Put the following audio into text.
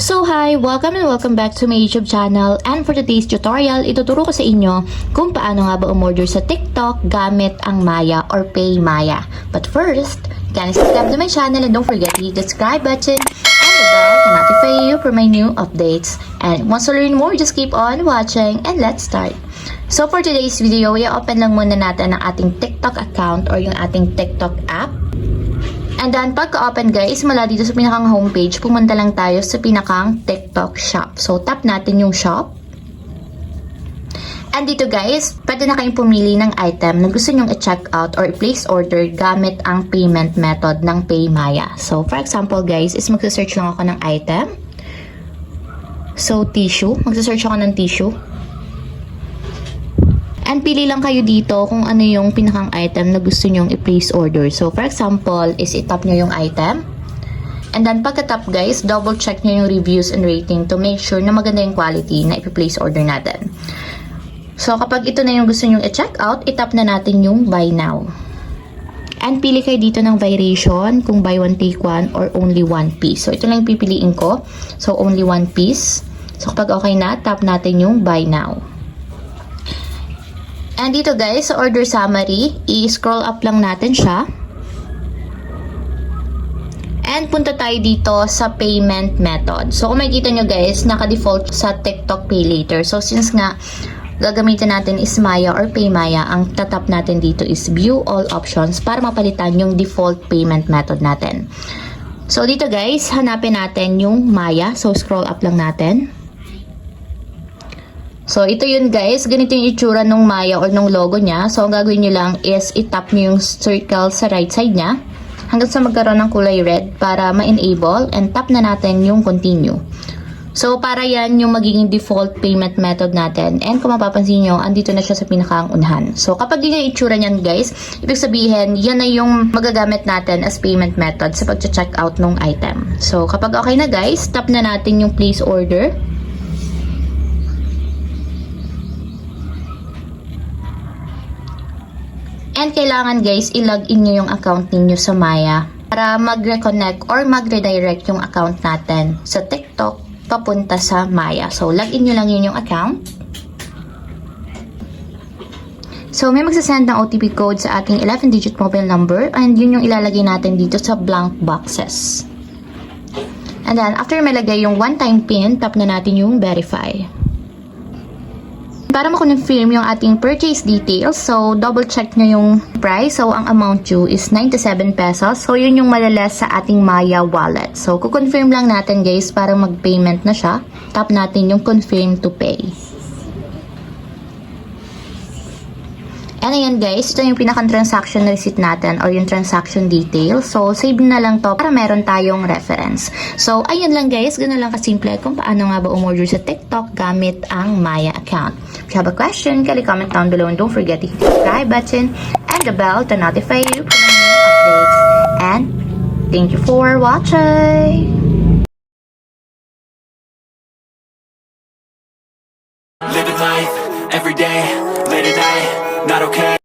So hi! Welcome and welcome back to my YouTube channel, and for today's tutorial, ituturo ko sa inyo kung paano nga ba umorder sa TikTok gamit ang Maya or Pay Maya. But first, can you subscribe to my channel and don't forget to hit the subscribe button and the bell to notify you for my new updates. And once you learn more, just keep on watching and let's start. So for today's video, i-open lang muna natin ang ating TikTok account or yung ating TikTok app. And then, pagka-open guys, mula dito sa pinakang homepage, pumunta lang tayo sa pinakang TikTok shop. So, tap natin yung shop. And dito guys, pwede na kayong pumili ng item na gusto nyong i-check out or i-place order gamit ang payment method ng PayMaya. So, for example guys, is magsa-search lang ako ng item. So, tissue. Magsa-search ako ng tissue. And pili lang kayo dito kung ano yung pinakang item na gusto nyong i-place order. So, for example, is i-tap nyo yung item. And then, pagka-tap guys, double check nyo yung reviews and rating to make sure na maganda yung quality na i-place order natin. So, kapag ito na yung gusto nyong i-check out, i-tap na natin yung buy now. And pili kayo dito ng variation kung buy one take one or only one piece. So, ito lang yung pipiliin ko. So, only one piece. So, kapag okay na, tap natin yung buy now. And dito guys, sa order summary, i-scroll up lang natin siya. And punta tayo dito sa payment method. So kung makikita nyo guys, naka-default sa TikTok Pay Later. So since nga, gagamitin natin is Maya or PayMaya, ang tatap natin dito is View All Options para mapalitan yung default payment method natin. So dito guys, hanapin natin yung Maya. So scroll up lang natin. So, ito yun guys. Ganito yung itsura ng Maya or ng logo niya. So, ang gagawin nyo lang is itap nyo yung circle sa right side niya hanggang sa magkaroon ng kulay red para ma-enable, and tap na natin yung continue. So, para yan yung magiging default payment method natin. And kung mapapansin nyo, andito na siya sa pinakang unahan. So, kapag yun yung itsura niyan guys, ibig sabihin, yan na yung magagamit natin as payment method sa pag-check out ng item. So, kapag okay na guys, tap na natin yung place order. And kailangan guys, i-login nyo yung account ninyo sa Maya para mag-reconnect or mag-redirect yung account natin sa TikTok papunta sa Maya. So, login nyo lang yun yung account. So, may magsasend ng OTP code sa ating 11-digit mobile number, and yun yung ilalagay natin dito sa blank boxes. And then, after malagay yung one-time PIN, tap na natin yung verify. Para ma-confirm yung ating purchase details, so double check nyo yung price. So ang amount due is 97 pesos. So yun yung malalas sa ating Maya wallet. So kukonfirm lang natin guys para mag-payment na siya. Tap natin yung confirm to pay. And ayan guys, ito yung pinakang transaction receipt natin or yung transaction details. So, save na lang to para meron tayong reference. So, ayun lang guys, ganoon lang kasimple kung paano nga ba umorder sa TikTok gamit ang Maya account. If you have a question, kindly comment down below and don't forget to hit the subscribe button and the bell to notify you for my new updates. And thank you for watching! Living life, every day, late at night, not okay.